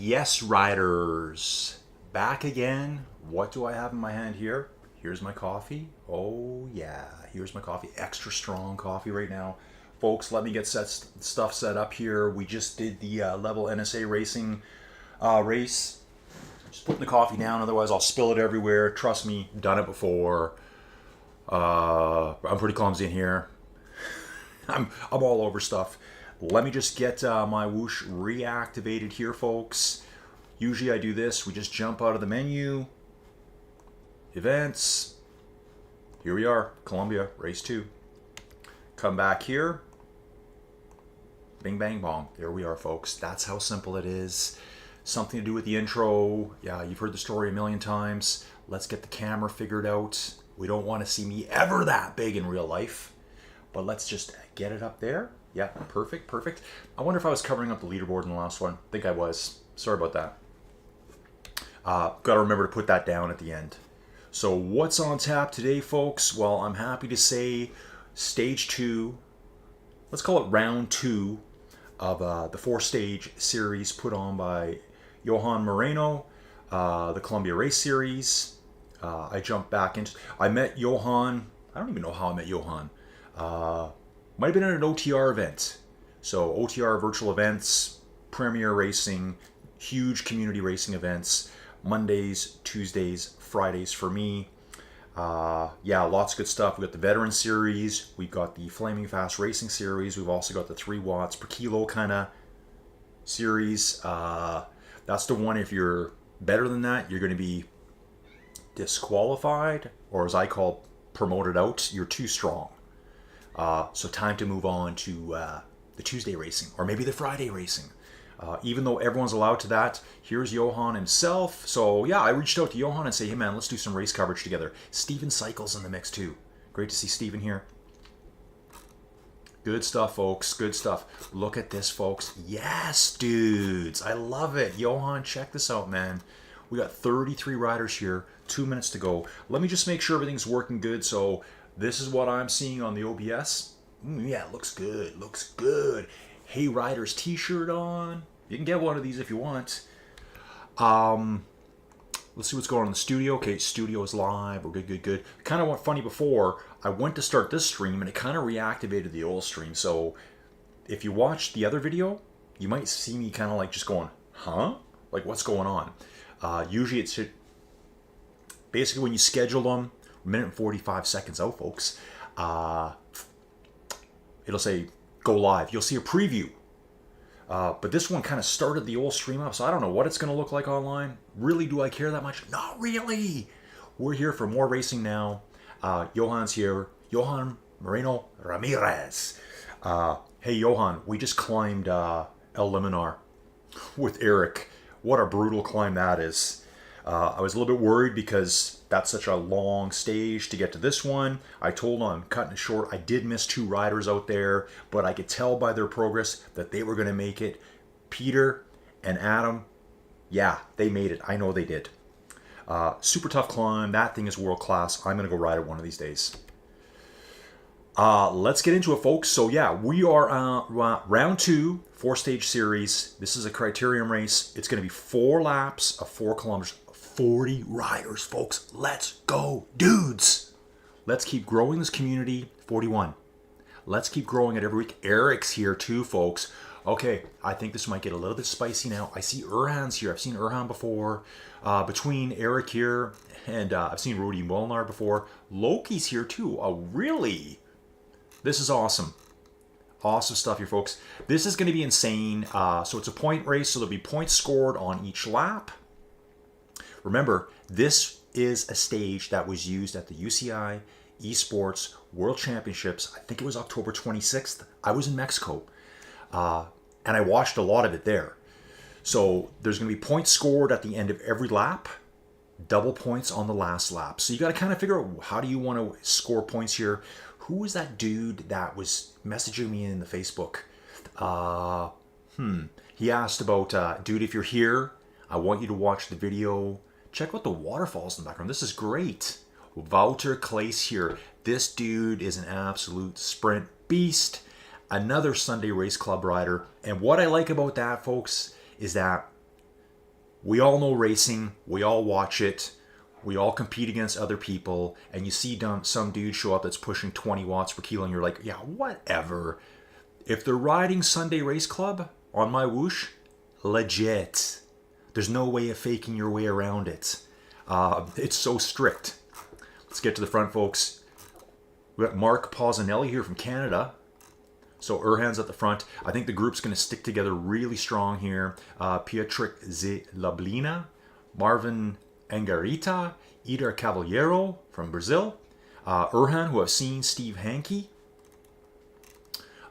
Yes, riders, back again. What do I have in my hand here? Here's my coffee. Oh yeah, here's my coffee. Extra strong coffee right now. Folks, let me get stuff set up here. We just did the level NSA racing race. Just putting the coffee down, otherwise I'll spill it everywhere. Trust me, done it before. I'm pretty clumsy in here. I'm all over stuff. Let me just get my whoosh reactivated here, folks. Usually I do this. We just jump out of the menu. Events. Here we are. Colombia Race 2. Come back here. Bing, bang, bong. There we are, folks. That's how simple it is. Something to do with the intro. Yeah, you've heard the story a million times. Let's get the camera figured out. We don't want to see me ever that big in real life. But let's just get it up there. Yeah, perfect, perfect. I wonder if I was covering up the leaderboard in the last one. I think I was. Sorry about that. Got to remember to put that down at the end. So what's on tap today, folks? Well, I'm happy to say stage 2, let's call it round 2 of the 4-stage series put on by Johan Moreno, the Colombia Race Series. I jumped back into, I met Johan, I don't even know how I met Johan. Might have been at an OTR event. So OTR virtual events, premier racing, huge community racing events, Mondays, Tuesdays, Fridays for me. Yeah, lots of good stuff. We've got the Veteran Series. We've got the Flaming Fast Racing Series. We've also got the 3 watts per kilo kind of series. That's the one, if you're better than that, you're going to be disqualified, or as I call, promoted out. You're too strong. So time to move on to the Tuesday racing, or maybe the Friday racing. Even though everyone's allowed to that, here's Johan himself. So yeah, I reached out to Johan and say, hey man, let's do some race coverage together. Steven Cycles in the mix too. Great to see Steven here. Good stuff, folks. Good stuff. Look at this, folks. Yes, dudes. I love it. Johan, check this out, man. We got 33 riders here. 2 minutes to go. Let me just make sure everything's working good. So this is what I'm seeing on the OBS. Yeah, it looks good. Looks good. Hey Riders t-shirt on. You can get one of these if you want. Let's see what's going on in the studio. Okay, studio is live. We're good, good, good. Kind of went funny before. I went to start this stream and it kind of reactivated the old stream. So if you watch the other video, you might see me kind of like just going, huh? Like what's going on? Usually it's basically when you schedule them, 1 minute and 45 seconds out, folks. It'll say go live. You'll see a preview. But this one kind of started the old stream up, so I don't know what it's going to look like online. Really, do I care that much? Not really. We're here for more racing now. Johan's here. Johan Moreno Ramirez. Hey, Johan, we just climbed El Liminar with Eric. What a brutal climb that is. I was a little bit worried because that's such a long stage to get to this one. I told them I'm cutting it short. I did miss 2 riders out there, but I could tell by their progress that they were going to make it. Peter and Adam, yeah, they made it. I know they did. Super tough climb. That thing is world class. I'm going to go ride it one of these days. Let's get into it, folks. So yeah, we are round 2, 4-stage series. This is a criterium race. It's going to be 4 laps of 4 kilometers. 40 riders, folks. Let's go, dudes. Let's keep growing this community. 41. Let's keep growing it every week. Eric's here too, folks. Okay, I think this might get a little bit spicy now. I see Erhan's here. I've seen Erhan before. Between Eric here and I've seen Rudy Molnar before. Loki's here too. Oh, really? This is awesome. Awesome stuff here, folks. This is going to be insane. So it's a point race, so there'll be points scored on each lap. Remember, this is a stage that was used at the UCI Esports World Championships. I think it was October 26th. I was in Mexico, and I watched a lot of it there. So there's going to be points scored at the end of every lap, double points on the last lap. So you got to kind of figure out, how do you want to score points here? Who was that dude that was messaging me in the Facebook? He asked about, dude, if you're here, I want you to watch the video. Check out the waterfalls in the background. This is great. Wouter Claes here. This dude is an absolute sprint beast. Another Sunday Race Club rider. And what I like about that, folks, is that We all know racing. We all watch it. We all compete against other people. And you see some dude show up that's pushing 20 watts per kilo, and you're like, yeah, whatever. If they're riding Sunday Race Club on MyWhoosh, legit. There's no way of faking your way around it. It's so strict. Let's get to the front, folks. We got Mark Pozanelli here from Canada. So Erhan's at the front. I think the group's going to stick together really strong here. Pietrek Zelablina, Marvin Angarita, Eder Cavallero from Brazil. Erhan, who I've seen, Steve Hankey.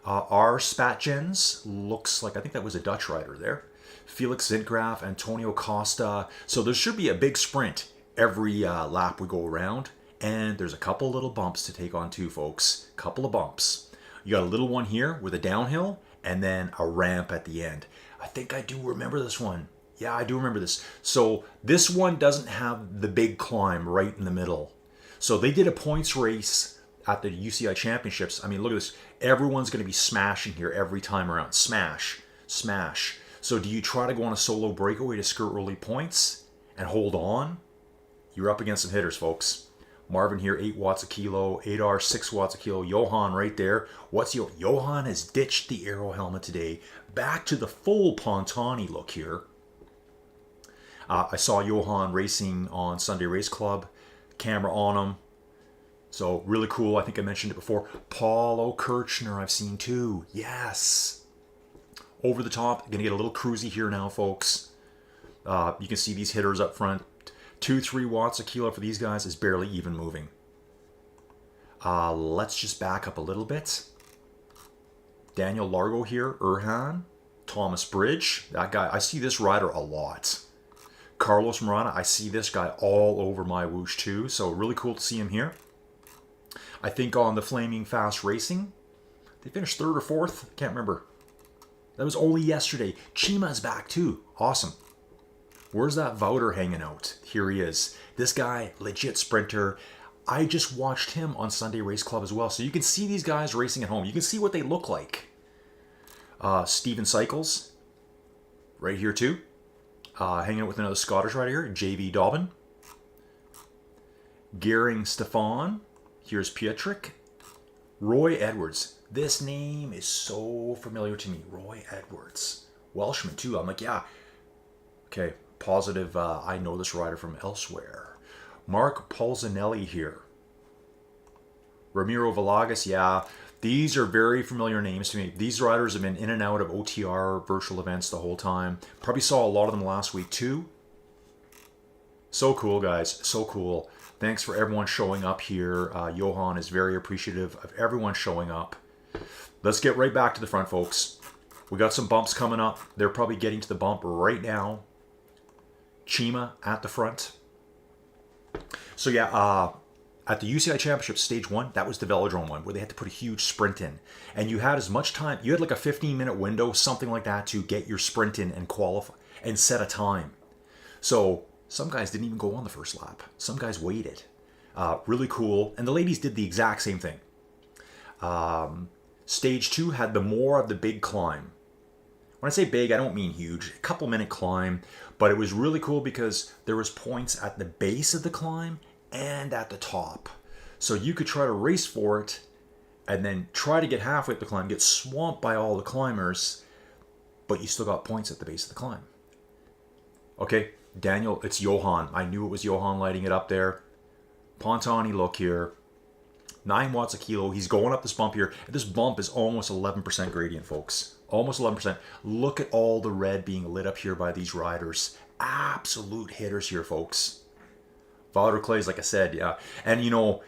R. Spatjens, looks like, I think that was a Dutch rider there. Felix Zintgraf, Antonio Costa. So there should be a big sprint every lap we go around. And there's a couple little bumps to take on too, folks. Couple of bumps. You got a little one here with a downhill and then a ramp at the end. I think I do remember this one. Yeah, I do remember this. So this one doesn't have the big climb right in the middle. So they did a points race at the UCI Championships. I mean, look at this. Everyone's going to be smashing here every time around. Smash, smash. So do you try to go on a solo breakaway to skirt early points and hold on? You're up against some hitters, folks. Marvin here, 8 watts a kilo. Adar, 6 watts a kilo. Johan right there. Johan has ditched the Aero helmet today. Back to the full Pontani look here. I saw Johan racing on Sunday Race Club. Camera on him. So really cool. I think I mentioned it before. Paulo Kirchner I've seen too. Yes. Over the top. Going to get a little cruisy here now, folks. You can see these hitters up front. 2-3 watts a kilo for these guys is barely even moving. Let's just back up a little bit. Daniel Largo here, Erhan, Thomas Bridge. That guy, I see this rider a lot. Carlos Morana, I see this guy all over MyWhoosh too. So really cool to see him here. I think on the Flaming Fast Racing, they finished 3rd or 4th. Can't remember. That was only yesterday. Chima's back too. Awesome. Where's that Wouter hanging out? Here he is. This guy, legit sprinter. I just watched him on Sunday Race Club as well. So you can see these guys racing at home. You can see what they look like. Steven Cycles, right here too. Hanging out with another Scottish rider here, JV Dobbin. Gering Stefan. Here's Pietrek. Roy Edwards. This name is so familiar to me. Roy Edwards. Welshman too. I'm like, yeah. Okay. Positive, I know this rider from elsewhere. Mark Polzanelli here. Ramiro Villegas, yeah. These are very familiar names to me. These riders have been in and out of OTR virtual events the whole time. Probably saw a lot of them last week too. So cool, guys. So cool. Thanks for everyone showing up here. Johan is very appreciative of everyone showing up. Let's get right back to the front, folks. We got some bumps coming up. They're probably getting to the bump right now. Chima at the front. So yeah, at the UCI Championship Stage 1, that was the velodrome one, where they had to put a huge sprint in. And you had as much time, you had like a 15-minute window, something like that, to get your sprint in and qualify and set a time. So some guys didn't even go on the first lap. Some guys waited. Really cool. And the ladies did the exact same thing. Stage 2 had the more of the big climb. When I say big, I don't mean huge. A couple-minute climb. But it was really cool because there was points at the base of the climb and at the top. So you could try to race for it and then try to get halfway up the climb, get swamped by all the climbers, but you still got points at the base of the climb. Okay, Daniel, it's Johan. I knew it was Johan lighting it up there. Pontani look here. 9 watts a kilo. He's going up this bump here. This bump is almost 11% gradient, folks. Almost 11%. Look at all the red being lit up here by these riders. Absolute hitters here, folks. Wouter Clays, like I said, yeah. And, you know,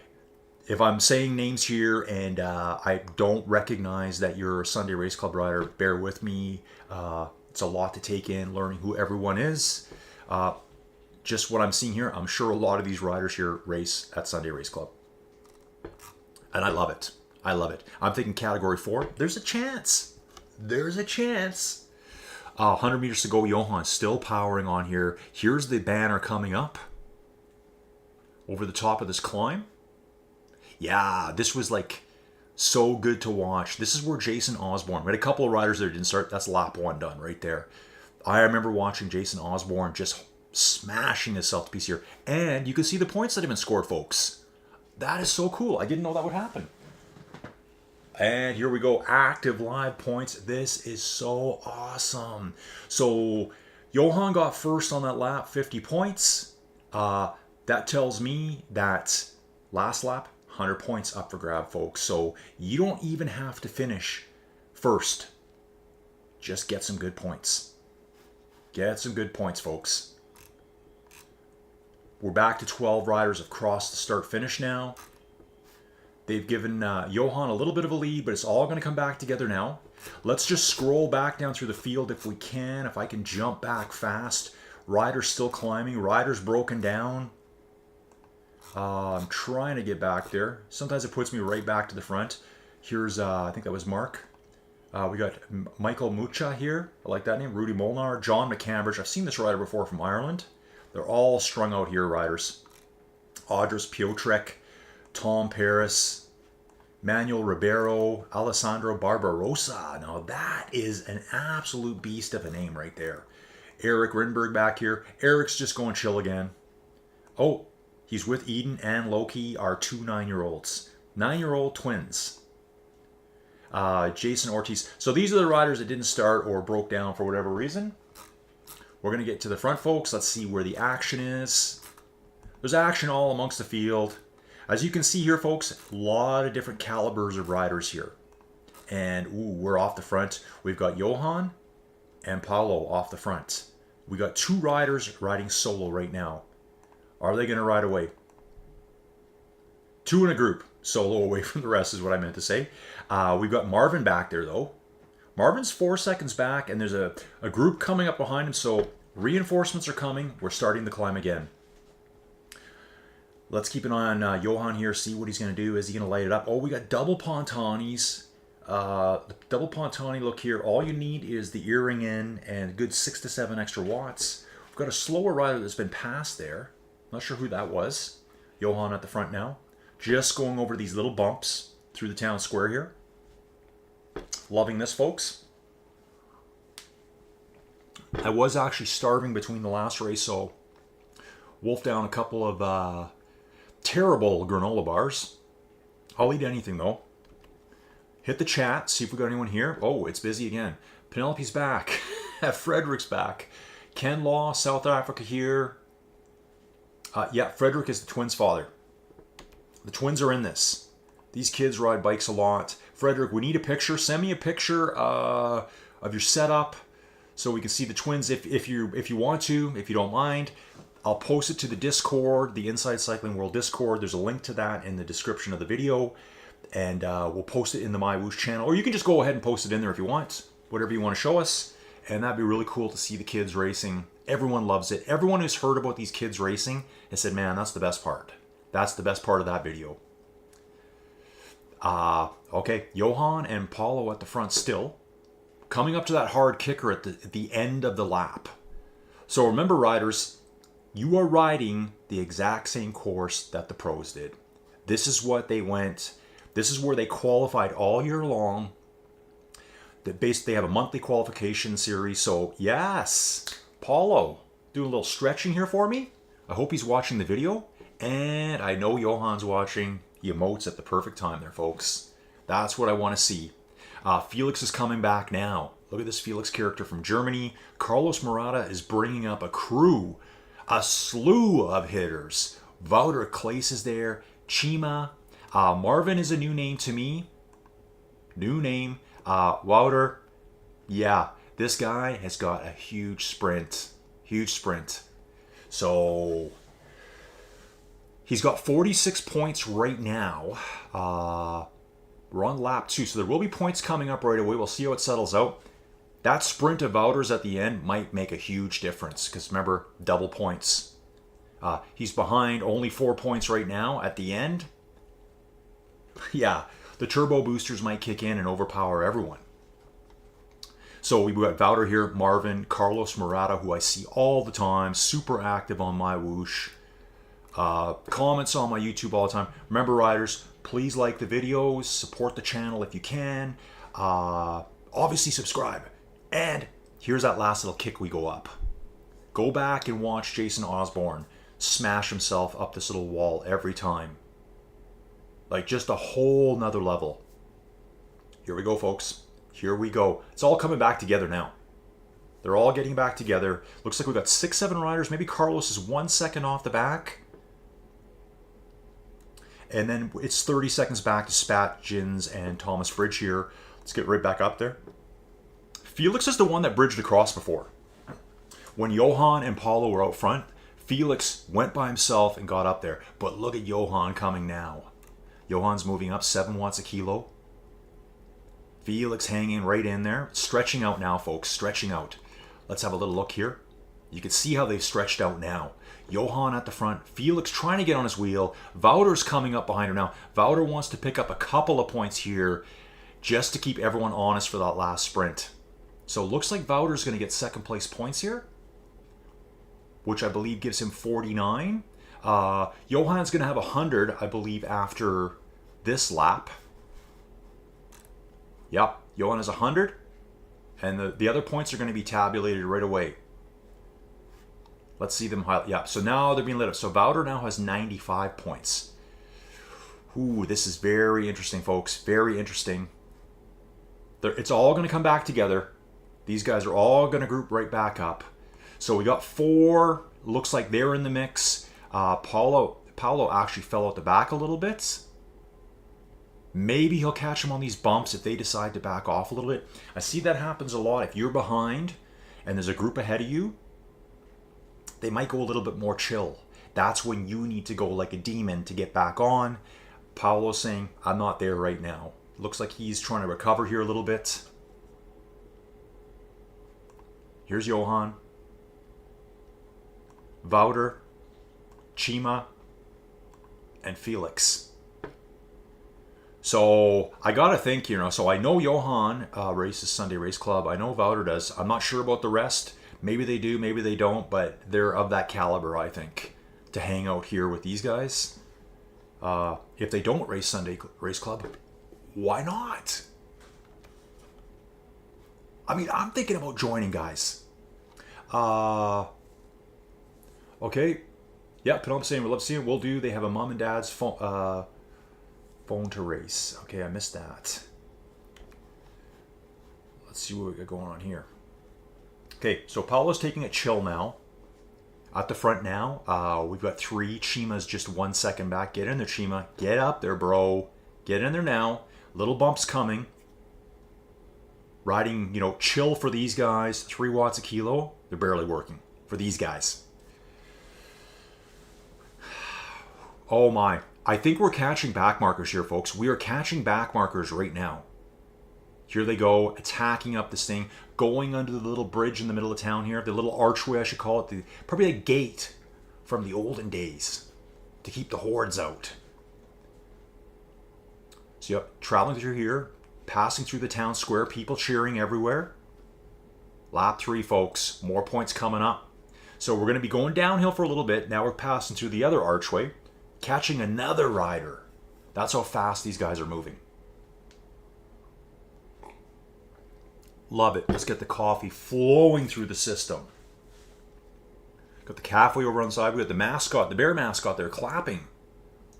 if I'm saying names here and I don't recognize that you're a Sunday Race Club rider, bear with me. It's a lot to take in, learning who everyone is. Just what I'm seeing here, I'm sure a lot of these riders here race at Sunday Race Club. And I love it. I love it. I'm thinking Category 4. There's a chance. There's a chance. 100 meters to go. Johan still powering on here. Here's the banner coming up over the top of this climb. Yeah, this was like so good to watch. This is where Jason Osborne, we had a couple of riders there didn't start. That's lap 1 done right there. I remember watching Jason Osborne just smashing himself to pieces here. And you can see the points that have been scored, folks. That is so cool. I didn't know that would happen. And here we go. Active live points. This is so awesome. So Johan got first on that lap, 50 points. That tells me that last lap, 100 points up for grab, folks. So you don't even have to finish first. Just get some good points. Get some good points, folks. We're back to 12 riders have crossed the start-finish now. They've given Johan a little bit of a lead, but it's all going to come back together now. Let's just scroll back down through the field if we can. If I can jump back fast. Riders still climbing. Riders broken down. I'm trying to get back there. Sometimes it puts me right back to the front. Here's, I think that was Mark. We got Michael Mucha here. I like that name. Rudy Molnar. John McCambridge. I've seen this rider before from Ireland. They're all strung out here, riders. Audris Piotrek. Tom Paris, Manuel Ribeiro, Alessandro Barbarossa. Now that is an absolute beast of a name right there. Eric Rindberg back here. Eric's just going chill again. Oh, he's with Eden and Loki, our two 9-year-olds. 9-year-old twins. Jason Ortiz. So these are the riders that didn't start or broke down for whatever reason. We're going to get to the front, folks. Let's see where the action is. There's action all amongst the field. As you can see here, folks, a lot of different calibers of riders here. And, ooh, we're off the front. We've got Johan and Paulo off the front. We got two riders riding solo right now. Are they going to ride away? Two in a group. Solo away from the rest is what I meant to say. We've got Marvin back there, though. Marvin's 4 seconds back, and there's a group coming up behind him, so reinforcements are coming. We're starting the climb again. Let's keep an eye on Johan here, see what he's going to do. Is he going to light it up? Oh, we got double Pontanis. The double Pontani look here. All you need is the earring in and a good 6 to 7 extra watts. We've got a slower rider that's been passed there. Not sure who that was. Johan at the front now. Just going over these little bumps through the town square here. Loving this, folks. I was actually starving between the last race, so wolfed down a couple of terrible granola bars. I'll eat anything, though. Hit the chat, see if we got anyone here. Oh, it's busy again. Penelope's back. Frederick's back. Ken Law, South Africa here. Yeah, Frederick is the twins' father. The twins are in this. These kids ride bikes a lot. Frederick, we need a picture. Send me a picture of your setup so we can see the twins if you want to, if you don't mind. I'll post it to the Discord, the Inside Cycling World Discord. There's a link to that in the description of the video. And we'll post it in the MyWhoosh channel. Or you can just go ahead and post it in there if you want. Whatever you want to show us. And that'd be really cool to see the kids racing. Everyone loves it. Everyone who's heard about these kids racing has said, man, that's the best part. That's the best part of that video. Okay, Johan and Paulo at the front still. Coming up to that hard kicker at the end of the lap. So remember, riders, you are riding the exact same course that the pros did. This is what they went. This is where they qualified all year long. They have a monthly qualification series. So yes, Paulo, do a little stretching here for me. I hope he's watching the video. And I know Johan's watching. He emotes at the perfect time there, folks. That's what I want to see. Felix is coming back now. Look at this Felix character from Germany. Carlos Murata is bringing up a crew. A slew of hitters. Wouter Klaes is there. Chima. Marvin is a new name to me. New name. Wouter. Yeah, this guy has got a huge sprint. Huge sprint. So he's got 46 points right now. We're on lap 2, so there will be points coming up right away. We'll see how it settles out. That sprint of Wouter's at the end might make a huge difference because remember, double points. He's behind only 4 points right now at the end. Yeah, the turbo boosters might kick in and overpower everyone. So we've got Wouter here, Marvin, Carlos Murata, who I see all the time, super active on MyWhoosh. Comments on my YouTube all the time. Remember, riders, please like the videos, support the channel if you can. Obviously subscribe. And Here's that last little kick we go up. Go back and watch Jason Osborne smash himself up this little wall every time. Like just a whole nother level. Here we go, folks. Here we go. It's all coming back together now. They're all getting back together. Looks like we've got 6, 7 riders. Maybe Carlos is 1 second off the back. And then it's 30 seconds back to Spat, Jins, and Thomas Bridge here. Let's get right back up there. Felix is the one that bridged across before. When Johan and Paulo were out front, Felix went by himself and got up there. But look at Johan coming now. Johan's moving up 7 watts a kilo. Felix hanging right in there. Stretching out now, folks. Stretching out. Let's have a little look here. You can see how they've stretched out now. Johan at the front. Felix trying to get on his wheel. Wouter's coming up behind her now. Wouter wants to pick up a couple of points here just to keep everyone honest for that last sprint. So it looks like Wouter's going to get second place points here, which I believe gives him 49. Johan's going to have 100, I believe, after this lap. Yep, Johan has 100. And the other points are going to be tabulated right away. Let's see them highlight. Yeah, so now they're being lit up. So Wouter now has 95 points. Ooh, this is very interesting, folks. Very interesting. It's all going to come back together. These guys are all going to group right back up. So we got 4. Looks like they're in the mix. Paulo actually fell out the back a little bit. Maybe he'll catch him on these bumps if they decide to back off a little bit. I see that happens a lot. If you're behind and there's a group ahead of you, they might go a little bit more chill. That's when you need to go like a demon to get back on. Paulo's saying, I'm not there right now. Looks like he's trying to recover here a little bit. Here's Johan. Wouter, Chima, and Felix. So I gotta think, so I know Johan races Sunday Race Club. I know Wouter does. I'm not sure about the rest. Maybe they do, maybe they don't, but they're of that caliber, I think, to hang out here with these guys. If they don't race Sunday Race Club, why not? I mean, I'm thinking about joining, guys. Okay. Yeah, Penultimate saying, we'd love to see it. We'll do. They have a mom and dad's phone to race. Okay, I missed that. Let's see what we got going on here. Okay, so Paulo's taking it chill now. At the front now, we've got 3. Chima's just 1 second back. Get in there, Chima. Get up there, bro. Get in there now. Little bumps coming. Riding, chill for these guys. 3 watts a kilo. They're barely working for these guys. Oh my. I think we're catching back markers here, folks. We are catching back markers right now. Here they go, attacking up this thing, going under the little bridge in the middle of town here, the little archway, I should call it, probably a gate from the olden days to keep the hordes out. So yep, traveling through here, passing through the town square, people cheering everywhere. Lap 3, folks, more points coming up. So we're going to be going downhill for a little bit. Now we're passing through the other archway, catching another rider. That's how fast these guys are moving. Love it. Let's get the coffee flowing through the system. Got the cafe over on the side. We got the mascot, the bear mascot there clapping.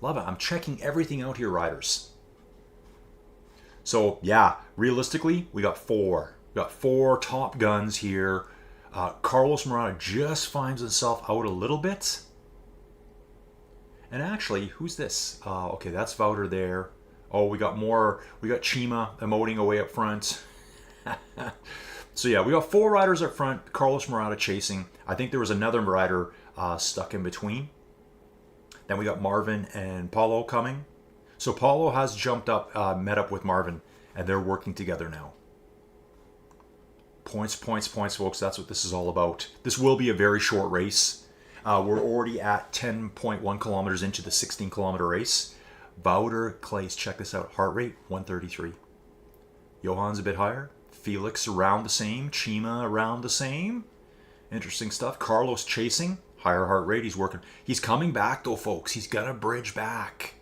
Love it. I'm checking everything out here, riders. So, yeah, realistically, we got 4. We got 4 top guns here. Carlos Morata just finds himself out a little bit. And actually, who's this? Okay, that's Wouter there. Oh, we got more. We got Chima emoting away up front. So yeah, we got 4 riders up front. Carlos Morata chasing. I think there was another rider stuck in between. Then we got Marvin and Paulo coming. So Paulo has jumped up, met up with Marvin, and they're working together now. Points, points, points, folks. That's what this is all about. This will be a very short race. We're already at 10.1 kilometers into the 16-kilometer race. Wouter, Clays, check this out. Heart rate, 133. Johan's a bit higher. Felix around the same. Chima around the same. Interesting stuff. Carlos chasing. Higher heart rate. He's working. He's coming back, though, folks. He's going to bridge back.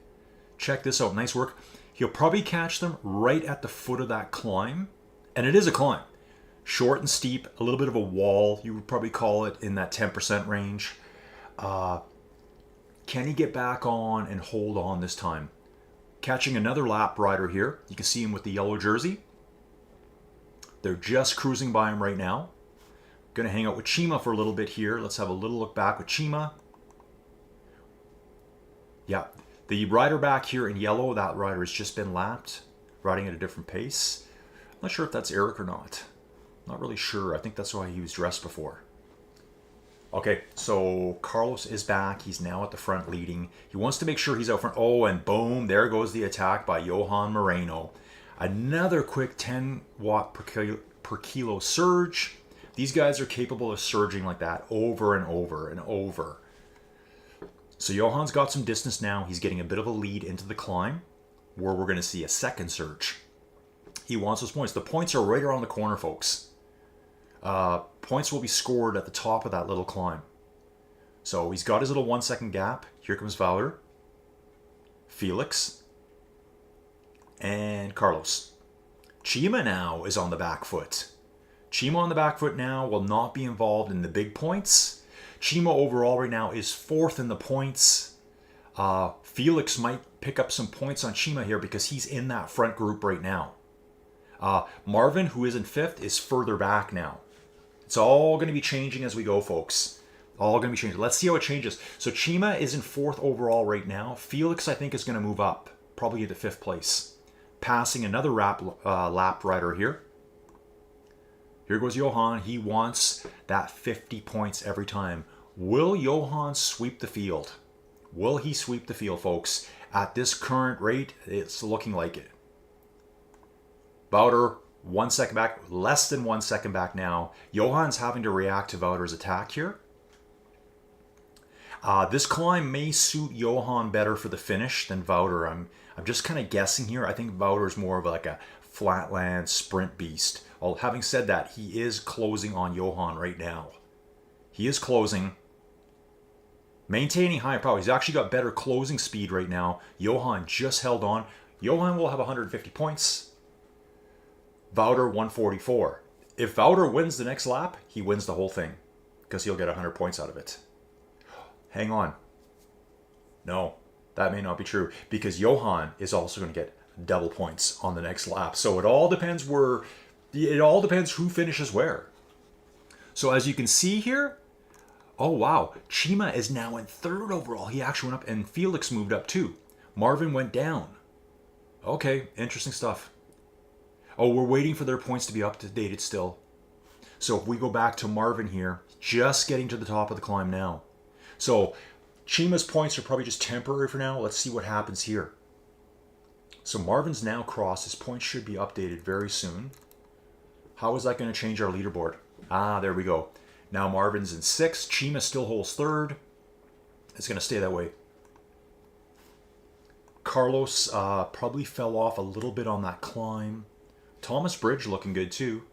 Check this out. Nice work. He'll probably catch them right at the foot of that climb. And it is a climb. Short and steep, a little bit of a wall. You would probably call it in that 10% range. Can he get back on and hold on this time? Catching another lap rider here. You can see him with the yellow jersey. They're just cruising by him right now. Going to hang out with Chima for a little bit here. Let's have a little look back with Chima. Yeah, the rider back here in yellow, that rider has just been lapped, riding at a different pace. I'm not sure if that's Eric or not. Not really sure. I think that's why he was dressed before. Okay, so Carlos is back. He's now at the front leading. He wants to make sure he's out front. Oh, and boom, there goes the attack by Johan Moreno. Another quick 10 watt per kilo surge. These guys are capable of surging like that over and over and over. So Johan's got some distance now. He's getting a bit of a lead into the climb, where we're going to see a second surge. He wants those points. The points are right around the corner, folks. Points will be scored at the top of that little climb. So he's got his little 1 second gap. Here comes Wouter, Felix, and Carlos. Chima now is on the back foot. Chima on the back foot now will not be involved in the big points. Chima overall right now is 4th in the points. Felix might pick up some points on Chima here because he's in that front group right now. Marvin, who is in 5th, is further back now. It's all going to be changing as we go, folks. All going to be changing. Let's see how it changes. So Chima is in 4th overall right now. Felix, I think, is going to move up, probably into 5th place. Passing another lap rider here. Here goes Johan. He wants that 50 points every time. Will Johan sweep the field? Will he sweep the field, folks? At this current rate, it's looking like it. Wouter, 1 second back, less than 1 second back now. Johan's having to react to Wouter's attack here. This climb may suit Johan better for the finish than Wouter. I'm just kind of guessing here. I think Wouter's more of like a flatland sprint beast. Well, having said that, he is closing on Johan right now. He is closing. Maintaining high power. He's actually got better closing speed right now. Johan just held on. Johan will have 150 points. Wouter 144. If Wouter wins the next lap, he wins the whole thing because he'll get 100 points out of it. Hang on. No, that may not be true because Johan is also going to get double points on the next lap. So it all depends who finishes where. So as you can see here, oh wow, Chima is now in 3rd overall. He actually went up and Felix moved up too. Marvin went down. Okay, interesting stuff. Oh, we're waiting for their points to be updated still. So if we go back to Marvin here, just getting to the top of the climb now. So Chima's points are probably just temporary for now. Let's see what happens here. So Marvin's now crossed. His points should be updated very soon. How is that going to change our leaderboard? Ah, there we go. Now Marvin's in 6th. Chima still holds 3rd. It's going to stay that way. Carlos probably fell off a little bit on that climb. Thomas Bridge looking good too.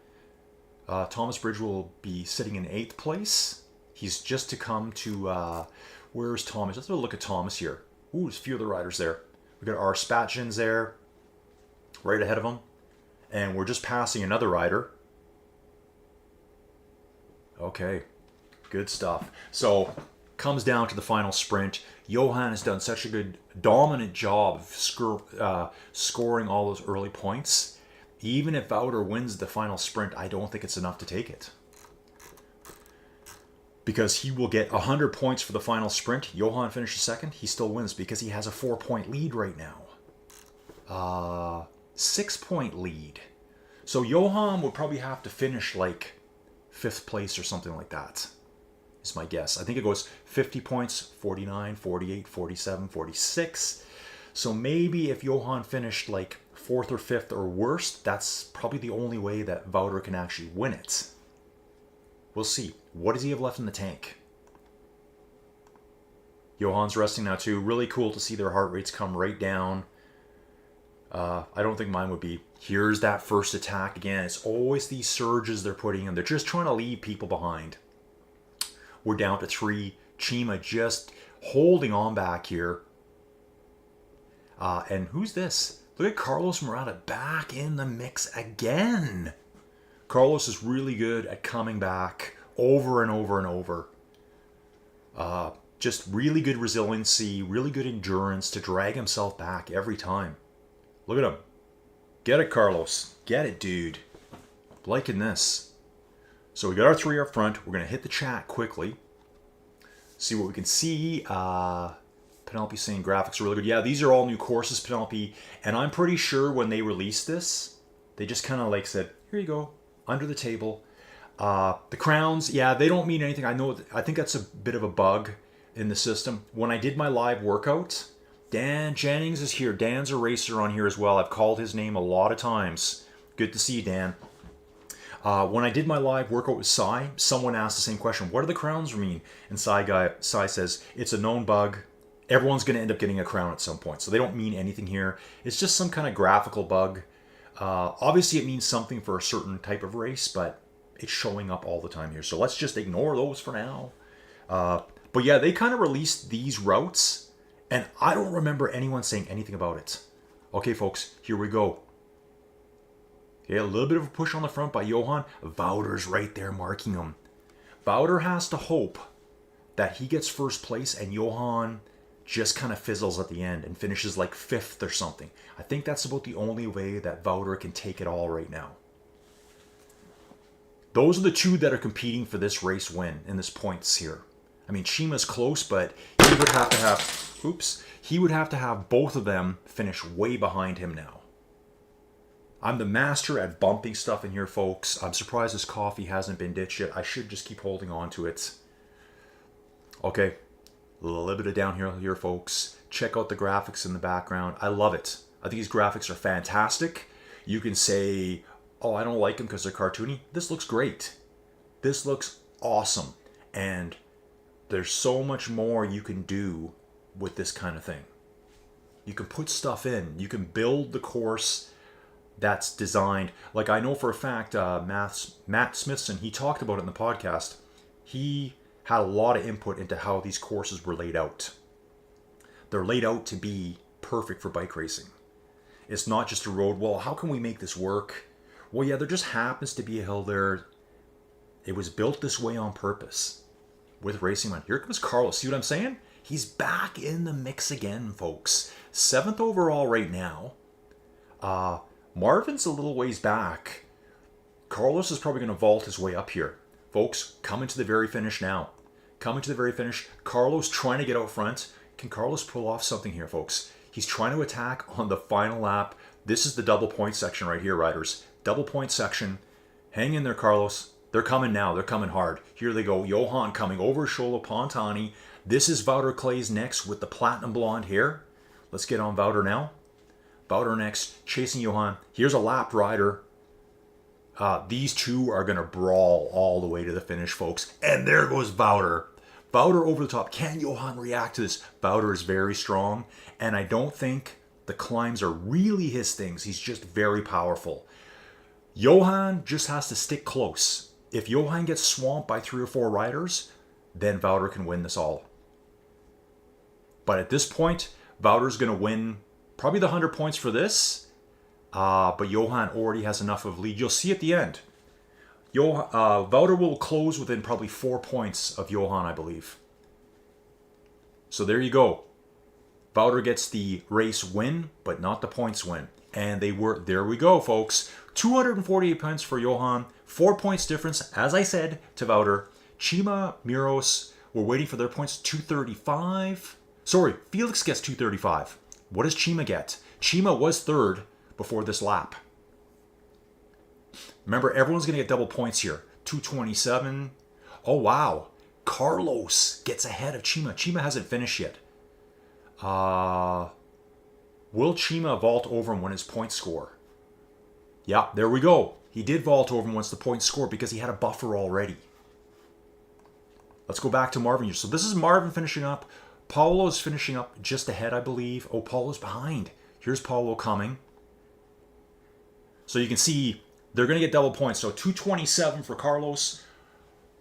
Thomas Bridge will be sitting in 8th place. He's just to come to, where's Thomas? Let's have a look at Thomas here. Ooh, there's a few of the riders there. We got our Spatchins there, right ahead of him. And we're just passing another rider. Okay, good stuff. So, comes down to the final sprint. Johan has done such a good, dominant job of scoring all those early points. Even if Wouter wins the final sprint, I don't think it's enough to take it. Because he will get 100 points for the final sprint. Johan finishes 2nd. He still wins because he has a 4-point lead right now. 6-point lead. So Johan would probably have to finish like 5th place or something like that. Is my guess. I think it goes 50 points, 49, 48, 47, 46. So maybe if Johan finished like 4th or 5th or worse, that's probably the only way that Wouter can actually win it. We'll see. What does he have left in the tank? Johan's resting now too. Really cool to see their heart rates come right down. I don't think mine would be. Here's that first attack again. It's always these surges they're putting in. They're just trying to leave people behind. We're down to 3. Chima just holding on back here. And who's this? Look at Carlos Murata back in the mix again. Carlos is really good at coming back over and over and over. Just really good resiliency, really good endurance to drag himself back every time. Look at him. Get it, Carlos. Get it, dude. Liking this. So we got our 3 up front. We're going to hit the chat quickly. See what we can see. Penelope saying graphics are really good. Yeah, these are all new courses, Penelope. And I'm pretty sure when they released this, they just kind of like said, here you go, under the table. The crowns, yeah, they don't mean anything. I think that's a bit of a bug in the system. When I did my live workout, Dan Jennings is here. Dan's a racer on here as well. I've called his name a lot of times. Good to see you, Dan. When I did my live workout with Sai, someone asked the same question. What do the crowns mean? And Sai says, it's a known bug. Everyone's going to end up getting a crown at some point. So they don't mean anything here. It's just some kind of graphical bug. Obviously, it means something for a certain type of race, but it's showing up all the time here. So let's just ignore those for now. But yeah, they kind of released these routes, and I don't remember anyone saying anything about it. Okay, folks, here we go. Okay, a little bit of a push on the front by Johan. Wouter's right there marking him. Wouter has to hope that he gets first place and Johan just kind of fizzles at the end and finishes like 5th or something. I think that's about the only way that Wouter can take it all right now. Those are the 2 that are competing for this race win in this points here. I mean, Chima's close, but he would have to have both of them finish way behind him now. I'm the master at bumping stuff in here, folks. I'm surprised this coffee hasn't been ditched yet. I should just keep holding on to it. Okay, a little bit of downhill here, folks. Check out the graphics in the background. I love it. I think these graphics are fantastic. You can say, oh, I don't like them because they're cartoony. This looks great. This looks awesome. And there's so much more you can do with this kind of thing. You can put stuff in. You can build the course that's designed. Like I know for a fact, Matt Smithson, he talked about it in the podcast. He had a lot of input into how these courses were laid out. They're laid out to be perfect for bike racing. It's not just a road. Well, how can we make this work? Well, yeah, there just happens to be a hill there. It was built this way on purpose with racing on. Here comes Carlos. See what I'm saying? He's back in the mix again, folks. 7th overall right now. Marvin's a little ways back. Carlos is probably going to vault his way up here. Folks, coming to the very finish now. Coming to the very finish. Carlos trying to get out front. Can Carlos pull off something here, folks? He's trying to attack on the final lap. This is the double point section right here, riders. Double point section. Hang in there, Carlos. They're coming now. They're coming hard. Here they go. Johan coming over Sholo Pontani. This is Wouter Clay's next with the platinum blonde hair. Let's get on Wouter now. Wouter next, chasing Johan. Here's a lapped rider. These 2 are going to brawl all the way to the finish, folks. And there goes Wouter. Wouter over the top. Can Johan react to this? Wouter is very strong. And I don't think the climbs are really his things. He's just very powerful. Johan just has to stick close. If Johan gets swamped by 3 or 4 riders, then Wouter can win this all. But at this point, Wouter's going to win probably the 100 points for this. But Johan already has enough of a lead. You'll see at the end. Wouter will close within probably 4 points of Johan, I believe. So there you go. Wouter gets the race win, but not the points win. And there we go, folks. 248 points for Johan. 4 points difference, as I said, to Wouter. Chima, Miros, we're waiting for their points. 235. Sorry, Felix gets 235. What does Chima get? Chima was 3rd before this lap. Remember, everyone's going to get double points here. 227. Oh, wow. Carlos gets ahead of Chima. Chima hasn't finished yet. Will Chima vault over him when his points score? Yeah, there we go. He did vault over him once the points scored because he had a buffer already. Let's go back to Marvin here. So this is Marvin finishing up. Paulo's finishing up just ahead, I believe. Oh, Paulo's behind. Here's Paulo coming. So you can see they're going to get double points. So 227 for Carlos.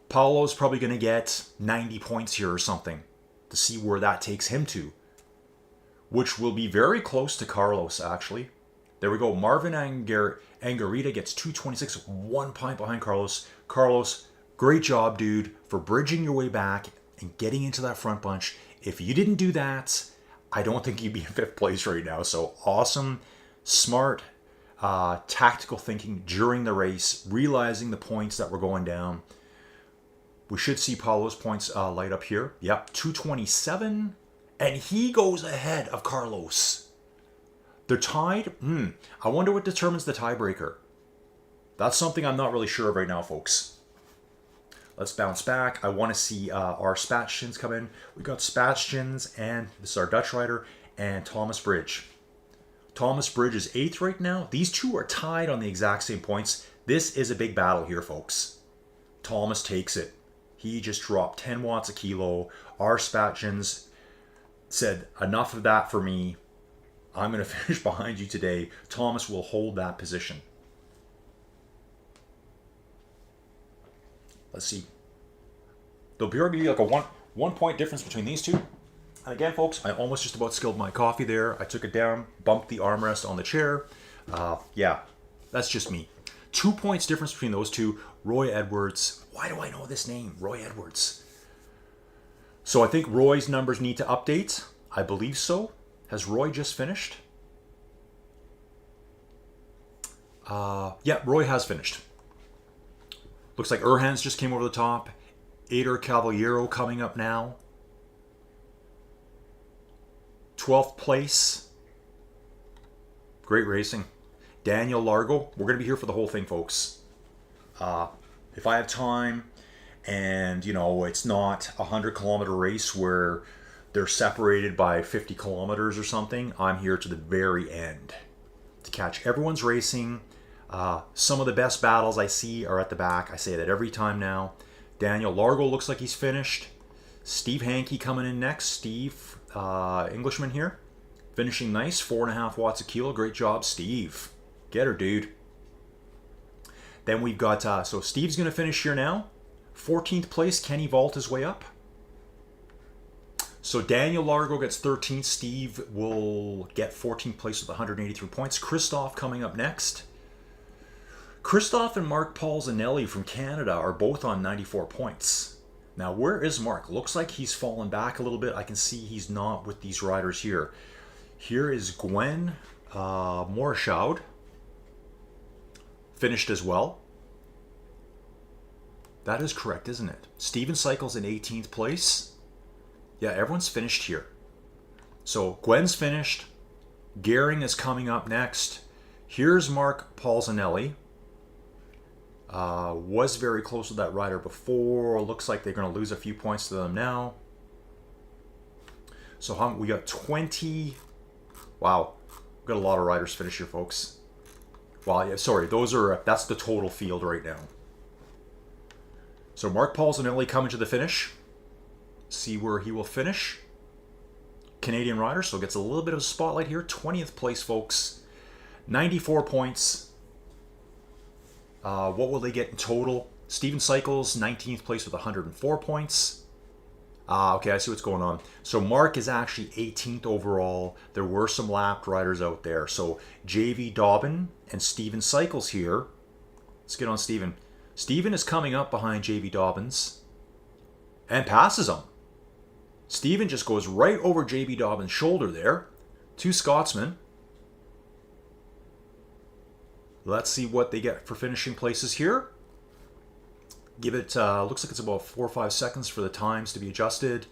Paulo's probably going to get 90 points here or something to see where that takes him to. Which will be very close to Carlos, actually. There we go. Marvin Angarita gets 226, 1 point behind Carlos. Carlos, great job, dude, for bridging your way back and getting into that front bunch. If you didn't do that, I don't think you'd be in 5th place right now. So awesome, smart, tactical thinking during the race, realizing the points that were going down. We should see Paulo's points light up here. Yep, 227. And he goes ahead of Carlos. They're tied. I wonder what determines the tiebreaker. That's something I'm not really sure of right now, folks. Let's bounce back. I want to see our Spatschens come in. We got Spatschens, and this is our Dutch rider, and Thomas Bridge. Thomas Bridge is 8th right now. These two are tied on the exact same points. This is a big battle here, folks. Thomas takes it. He just dropped 10 watts a kilo. Our Spatschens said, enough of that for me. I'm going to finish behind you today. Thomas will hold that position. Let's see. There'll be like a one point difference between these two. And again, folks, I almost just about spilled my coffee there. I took it down, bumped the armrest on the chair. Yeah, that's just me. 2 points difference between those two. Roy Edwards. Why do I know this name? Roy Edwards. So I think Roy's numbers need to update. I believe so. Has Roy just finished? Yeah, Roy has finished. Looks like Erhans just came over the top. Ader Caballero coming up now. 12th place. Great racing. Daniel Largo. We're going to be here for the whole thing, folks. If I have time and, it's not a 100-kilometer race where they're separated by 50 kilometers or something, I'm here to the very end to catch everyone's racing. Some of the best battles I see are at the back. I say that every time now. Daniel Largo looks like he's finished. Steve Hankey coming in next. Steve, Englishman here. Finishing nice. 4.5 watts a kilo. Great job, Steve. Get her, dude. Then we've got, so Steve's going to finish here now. 14th place. Kenny vault his way up. So Daniel Largo gets 13th. Steve will get 14th place with 183 points. Christoph coming up next. Christoph and Mark Paulzanelli from Canada are both on 94 points. Now, where is Mark? Looks like he's fallen back a little bit. I can see he's not with these riders here. Here is Gwen Morschaud. Finished as well. That is correct, isn't it? Steven Cycles in 18th place. Yeah, everyone's finished here. So Gwen's finished. Gehring is coming up next. Here's Mark Paulzanelli. Was very close with that rider before. Looks like they're going to lose a few points to them now. So we got 20. Wow, we've got a lot of riders finish here, folks. Well, yeah, sorry, that's the total field right now. So Mark Paulzanelli coming to the finish. See where he will finish. Canadian rider, so gets a little bit of a spotlight here. 20th place, folks. 94 points. What will they get in total? Steven Cycles, 19th place with 104 points. Okay, I see what's going on. So Mark is actually 18th overall. There were some lapped riders out there. So JV Dobbin and Steven Cycles here. Let's get on Steven. Steven is coming up behind JV Dobbins and passes him. Steven just goes right over JV Dobbins' shoulder there. Two Scotsmen. Let's see what they get for finishing places here. Give it, looks like it's about 4 or 5 seconds for the times to be adjusted.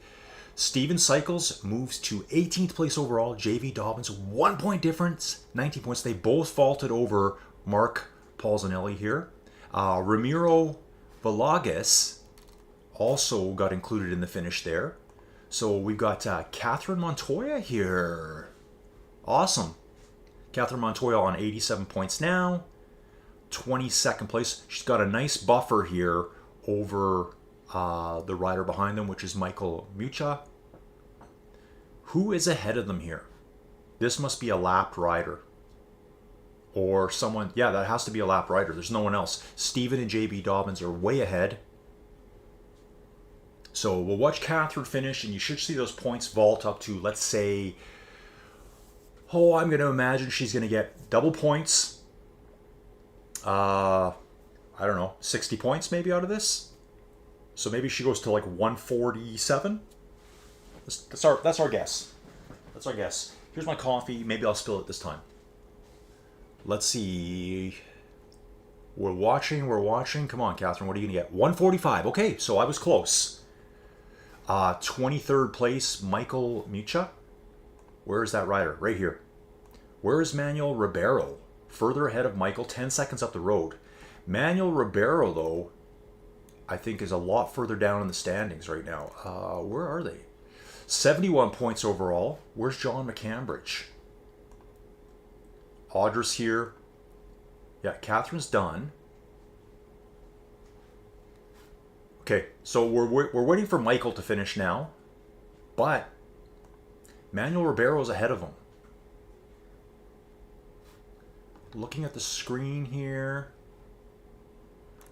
Steven Cycles moves to 18th place overall. JV Dobbins, 1 point difference, 19 points. They both vaulted over Mark Paulzanelli here. Ramiro Villegas also got included in the finish there. So we've got Catherine Montoya here. Awesome. Catherine Montoya on 87 points now. 22nd place. She's got a nice buffer here over the rider behind them, which is Michael Mucha. Who is ahead of them here? This must be a lapped rider. Or someone, yeah, that has to be a lap rider. There's no one else. Steven and JB Dobbins are way ahead. So we'll watch Catherine finish, and you should see those points vault up to, let's say, Oh, I'm going to imagine she's going to get double points. I don't know, 60 points maybe out of this. So maybe she goes to like 147. That's our guess. That's our guess. Here's my coffee. Maybe I'll spill it this time. Let's see. We're watching. Come on, Catherine. What are you going to get? 145. Okay, so I was close. 23rd place, Michael Mucha. Where is that rider? Right here. Where is Manuel Ribeiro? Further ahead of Michael, 10 seconds up the road. Manuel Ribeiro, though, I think is a lot further down in the standings right now. Where are they? 71 points overall. Where's John McCambridge? Audra's here. Yeah, Catherine's done. Okay, so we're waiting for Michael to finish now, but Manuel Ribeiro's ahead of him. Looking at the screen here.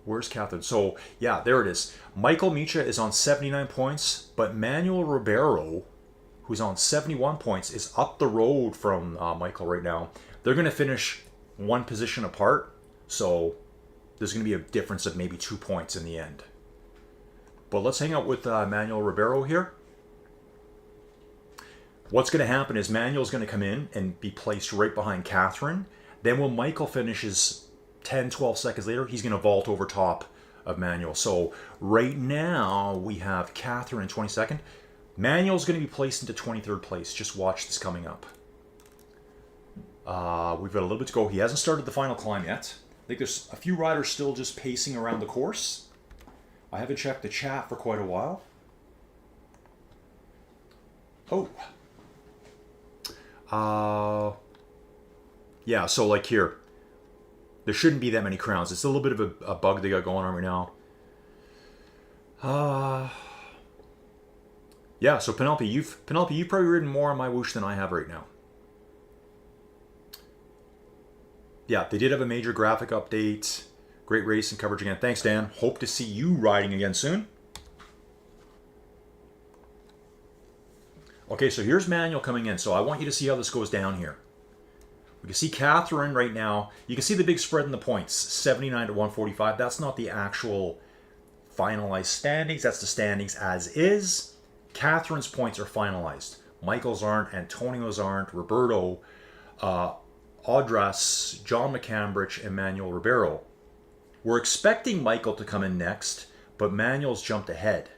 Where's Catherine? So, yeah, there it is. Michael Micha is on 79 points, but Manuel Ribeiro, who's on 71 points, is up the road from Michael right now. They're going to finish one position apart, so there's going to be a difference of maybe 2 points in the end. But let's hang out with Manuel Ribeiro here. What's going to happen is Manuel's going to come in and be placed right behind Catherine. Then when Michael finishes 10, 12 seconds later, he's going to vault over top of Manuel. So right now we have Catherine in 22nd. Manuel's going to be placed into 23rd place. Just watch this coming up. We've got a little bit to go. He hasn't started the final climb yet. I think there's a few riders still just pacing around the course. I haven't checked the chat for quite a while. Oh. Yeah, so like here, there shouldn't be that many crowns. It's a little bit of a bug they got going on right now. Yeah, so Penelope, you've probably ridden more on MyWhoosh than I have right now. Yeah, they did have a major graphic update. Great race and coverage again. Thanks, Dan. Hope to see you riding again soon. Okay, so here's Manuel coming in. So I want you to see how this goes down here. We can see Catherine right now. You can see the big spread in the points, 79 to 145. That's not the actual finalized standings. That's the standings as is. Catherine's points are finalized. Michael's aren't, Antonio's aren't, Roberto, Audras, John McCambridge, and Manuel Ribeiro. We're expecting Michael to come in next, but Manuel's jumped ahead.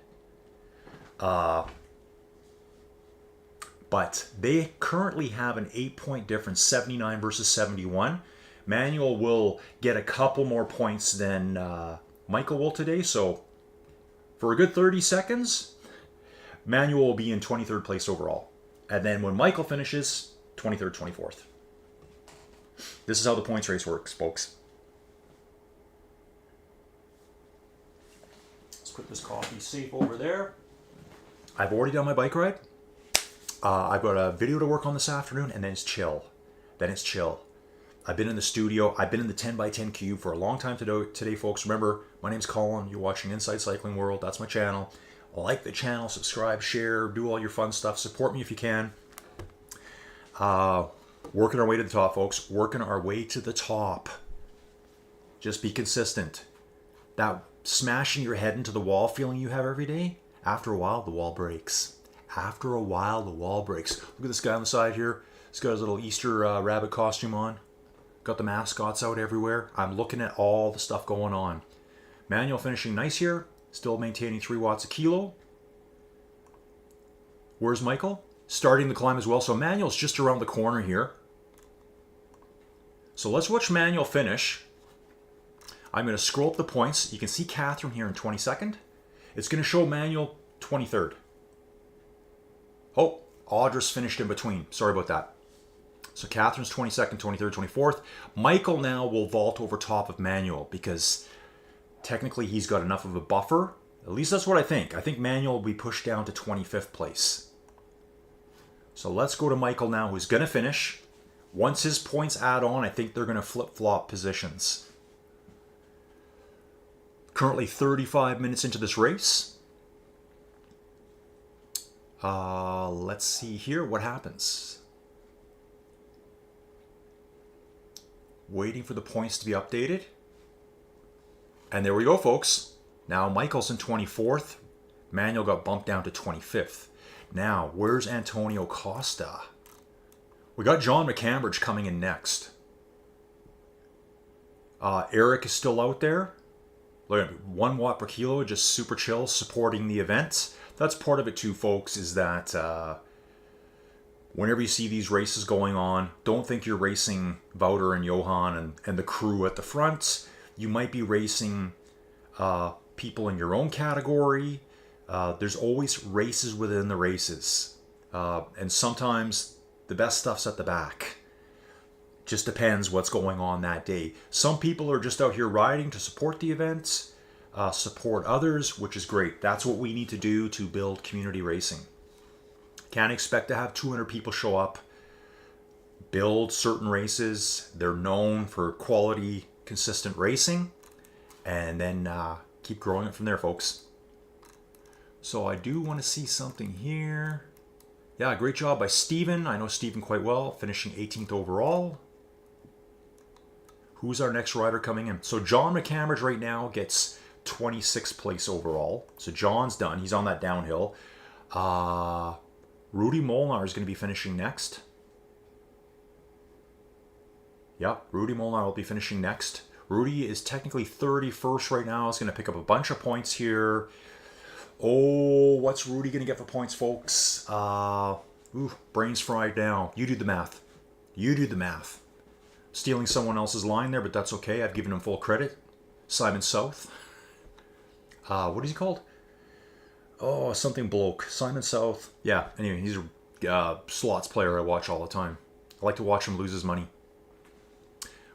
But they currently have an 8-point difference, 79 versus 71. Manuel will get a couple more points than Michael will today. So for a good 30 seconds, Manuel will be in 23rd place overall. And then when Michael finishes, 23rd, 24th. This is how the points race works, folks. Let's put this coffee safe over there. I've already done my bike ride. I've got a video to work on this afternoon, and then it's chill. I've been in the studio. I've been in the 10x10 cube for a long time today, folks. Remember, my name's Colin. You're watching Inside Cycling World. That's my channel. Like the channel, subscribe, share, do all your fun stuff. Support me if you can. Working our way to the top, folks. Working our way to the top. Just be consistent. That smashing your head into the wall feeling you have every day, after a while, the wall breaks. After a while, the wall breaks. Look at this guy on the side here. He's got his little Easter rabbit costume on. Got the mascots out everywhere. I'm looking at all the stuff going on. Manuel finishing nice here. Still maintaining 3 watts a kilo. Where's Michael? Starting the climb as well. So Manuel's just around the corner here. So let's watch Manuel finish. I'm going to scroll up the points. You can see Catherine here in 22nd. It's going to show Manuel 23rd. Oh, Audra's finished in between. Sorry about that. So Catherine's 22nd, 23rd, 24th. Michael now will vault over top of Manuel because technically he's got enough of a buffer. At least that's what I think. I think Manuel will be pushed down to 25th place. So let's go to Michael now, who's going to finish. Once his points add on, I think they're going to flip-flop positions. Currently 35 minutes into this race. Let's see here what happens. Waiting for the points to be updated. And there we go, folks. Now Michael's in 24th. Manuel got bumped down to 25th. Now, where's Antonio Costa? We got John McCambridge coming in next. Eric is still out there. Look at 1 watt per kilo, just super chill, supporting the event. That's part of it too, folks, is that whenever you see these races going on, don't think you're racing Wouter and Johan and the crew at the front. You might be racing people in your own category. There's always races within the races. And sometimes the best stuff's at the back. Just depends what's going on that day. Some people are just out here riding to support the events, support others, which is great. That's what we need to do to build community racing. Can't expect to have 200 people show up, build certain races. They're known for quality, consistent racing, and then keep growing it from there, folks. So I do want to see something here. Yeah, great job by Steven. I know Steven quite well, finishing 18th overall. Who's our next rider coming in? So John McCambridge right now gets 26th place overall. So John's done. He's on that downhill. Rudy Molnar is going to be finishing next. Yep, Rudy Molnar will be finishing next. Rudy is technically 31st right now. He's going to pick up a bunch of points here. Oh, what's Rudy going to get for points, folks? Brains fried now. You do the math. You do the math. Stealing someone else's line there, but that's okay. I've given him full credit. Simon South. What is he called? Oh, something bloke. Simon South. Yeah, anyway, he's a slots player I watch all the time. I like to watch him lose his money.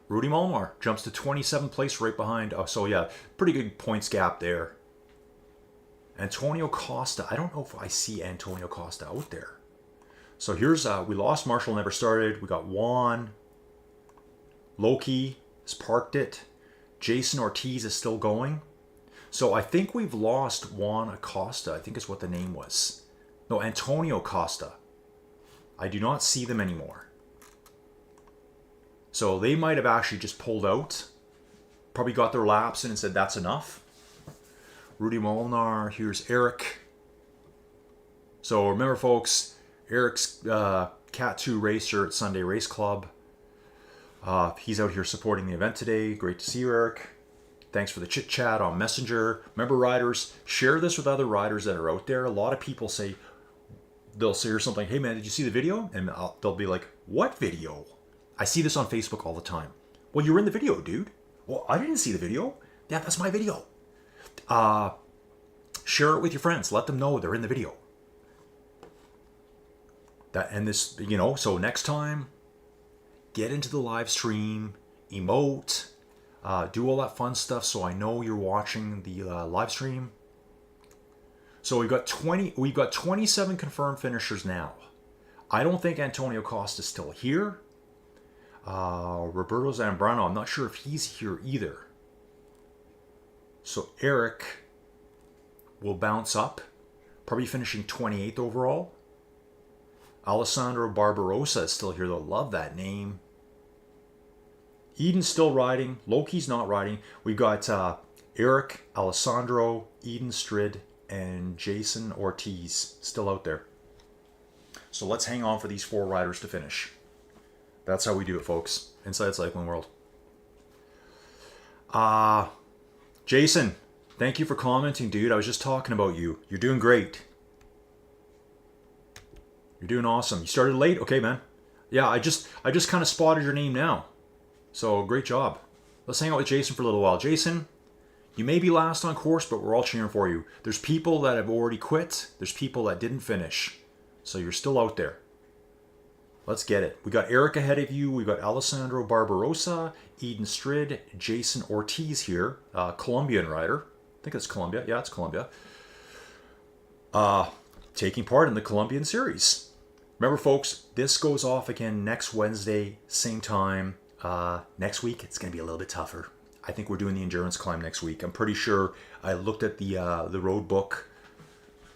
Rudy Molnar jumps to 27th place right behind. Oh, so yeah, pretty good points gap there. Antonio Costa. I don't know if I see Antonio Costa out there. So here's, we lost Marshall, never started. We got Juan. Loki has parked it. Jason Ortiz is still going. So I think we've lost Juan Acosta, I think is what the name was. No, Antonio Costa. I do not see them anymore. So they might have actually just pulled out. Probably got their laps in and said that's enough. Rudy Molnar, here's Eric. So remember, folks, Eric's Cat 2 racer at Sunday Race Club. He's out here supporting the event today. Great to see you, Eric. Thanks for the chit chat on Messenger. Remember, riders, share this with other riders that are out there. A lot of people say, they'll say or something, hey man, did you see the video? And they'll be like, what video? I see this on Facebook all the time. Well, you were in the video, dude. Well, I didn't see the video. Yeah, that's my video. Share it with your friends. Let them know they're in the video. So next time, get into the live stream, emote, do all that fun stuff so I know you're watching the live stream. So we've got 27 confirmed finishers now. I don't think Antonio Costa's still here. Roberto Zambrano, I'm not sure if he's here either. So Eric will bounce up, probably finishing 28th overall. Alessandro Barbarossa is still here though. Love that name. Eden's still riding. Loki's not riding. We've got Eric, Alessandro, Eden Strid, and Jason Ortiz still out there. So let's hang on for these 4 riders to finish. That's how we do it, folks. Inside Cycling World. Jason, thank you for commenting, dude. I was just talking about you. You're doing great. You're doing awesome. You started late? Okay, man. Yeah, I just kind of spotted your name now. So, great job. Let's hang out with Jason for a little while. Jason, you may be last on course, but we're all cheering for you. There's people that have already quit. There's people that didn't finish. So, you're still out there. Let's get it. We got Eric ahead of you. We got Alessandro Barbarossa, Eden Strid, Jason Ortiz here, Colombian rider. I think it's Colombia. Yeah, it's Colombia. Taking part in the Colombian Series. Remember, folks, this goes off again next Wednesday, same time. Next week, it's going to be a little bit tougher. I think we're doing the endurance climb next week. I'm pretty sure I looked at the road book.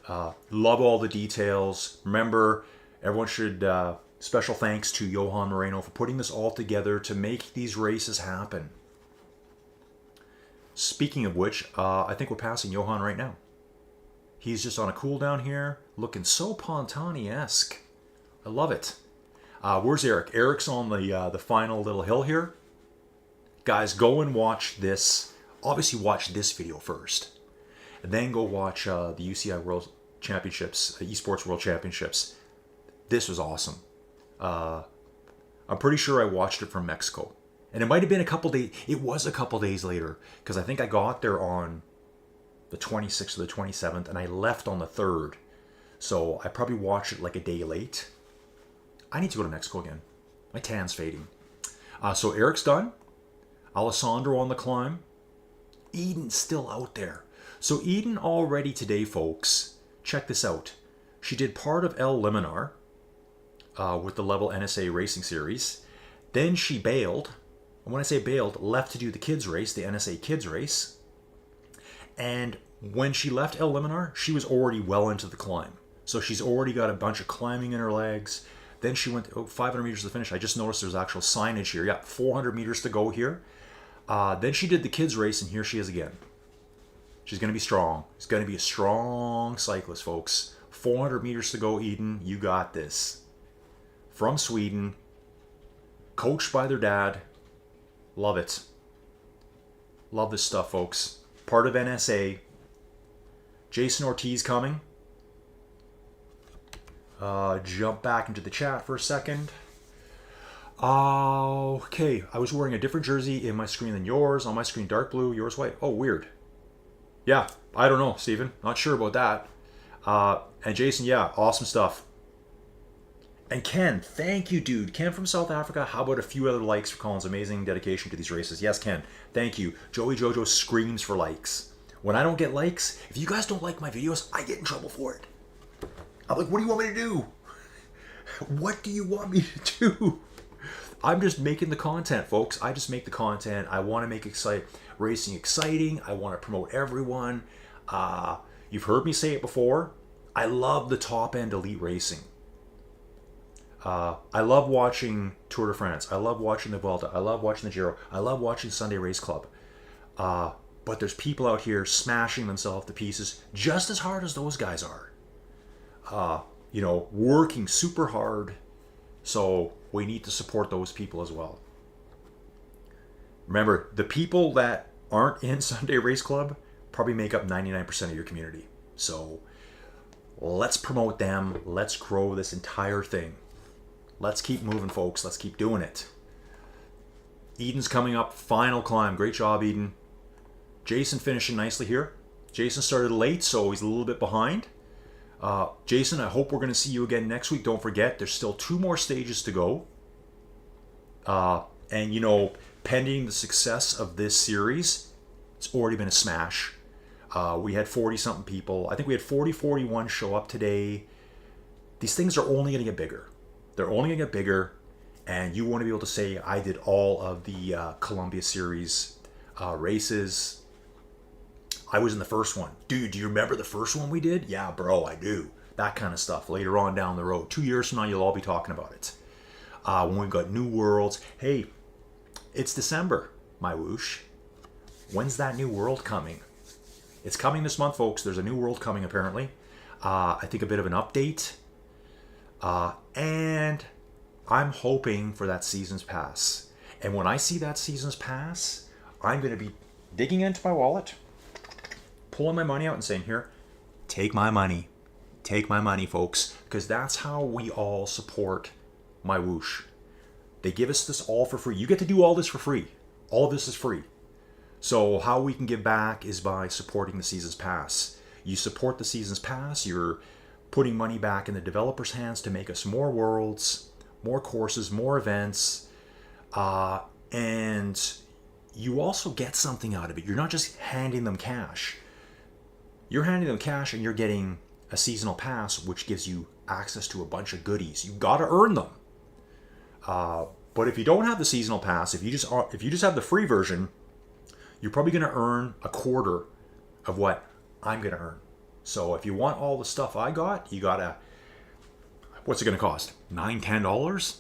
Love all the details. Remember, everyone should Special thanks to Johan Moreno for putting this all together to make these races happen. Speaking of which, I think we're passing Johan right now. He's just on a cool down here, looking so Pontani-esque. I love it. Where's Eric? Eric's on the final little hill here. Guys, go and watch this. Obviously, watch this video first. And then go watch the UCI World Championships, Esports World Championships. This was awesome. I'm pretty sure I watched it from Mexico. And it might have been a couple days. It was a couple days later. Because I think I got there on the 26th or the 27th. And I left on the 3rd. So I probably watched it like a day late. I need to go to Mexico again. My tan's fading. So Eric's done. Alessandro on the climb. Eden's still out there. So Eden already today, folks. Check this out. She did part of El Liminar with the Level NSA Racing Series. Then she bailed. And when I say bailed, left to do the kids race, the NSA kids race. And when she left El Liminar, she was already well into the climb. So she's already got a bunch of climbing in her legs. Then she went 500 meters to the finish. I just noticed there's actual signage here. Yeah, 400 meters to go here. Then she did the kids race, and here she is again. She's going to be strong. She's going to be a strong cyclist, folks. 400 meters to go, Eden. You got this. From Sweden. Coached by their dad. Love it. Love this stuff, folks. Part of NSA. Jason Ortiz coming. Jump back into the chat for a second. Okay, I was wearing a different jersey in my screen than yours. On my screen, dark blue, yours white. Oh, weird. Yeah, I don't know, Steven. Not sure about that. And Jason, yeah, awesome stuff. And Ken, thank you, dude. Ken from South Africa. How about a few other likes for Colin's amazing dedication to these races? Yes, Ken, thank you. Joey Jojo screams for likes. When I don't get likes, if you guys don't like my videos, I get in trouble for it. I'm like, what do you want me to do? What do you want me to do? I'm just making the content, folks. I just make the content. I want to make racing exciting. I want to promote everyone. You've heard me say it before. I love the top-end elite racing. I love watching Tour de France. I love watching the Vuelta. I love watching the Giro. I love watching Sunday Race Club. But there's people out here smashing themselves to pieces just as hard as those guys are. Working super hard. So we need to support those people as well. Remember, the people that aren't in Sunday Race Club probably make up 99% of your community. So let's promote them. Let's grow this entire thing. Let's keep moving, folks. Let's keep doing it. Eden's coming up. Final climb. Great job, Eden. Jason finishing nicely here. Jason started late, so he's a little bit behind. Jason, I hope we're going to see you again next week. Don't forget, there's still 2 more stages to go. And, pending the success of this series, it's already been a smash. We had 40-something people. I think we had 41 show up today. These things are only going to get bigger. They're only going to get bigger. And you want to be able to say, I did all of the Colombia Series races. I was in the first one. Dude, do you remember the first one we did? Yeah, bro, I do. That kind of stuff later on down the road. 2 years from now, you'll all be talking about it. When we've got new worlds. Hey, it's December, MyWhoosh. When's that new world coming? It's coming this month, folks. There's a new world coming, apparently. I think a bit of an update. And I'm hoping for that Seasons Pass. And when I see that Seasons Pass, I'm going to be digging into my wallet, pulling my money out and saying, here, take my money. Take my money, folks. Because that's how we all support MyWhoosh. They give us this all for free. You get to do all this for free. All of this is free. So how we can give back is by supporting the Seasons Pass. You support the Seasons Pass, you're putting money back in the developers' hands to make us more worlds, more courses, more events, and you also get something out of it. You're not just handing them cash. You're handing them cash and you're getting a seasonal pass, which gives you access to a bunch of goodies. You got to earn them. But if you don't have the seasonal pass, if you just have the free version, you're probably going to earn a quarter of what I'm going to earn. So if you want all the stuff I got, you got to What's it going to cost? $9, $10?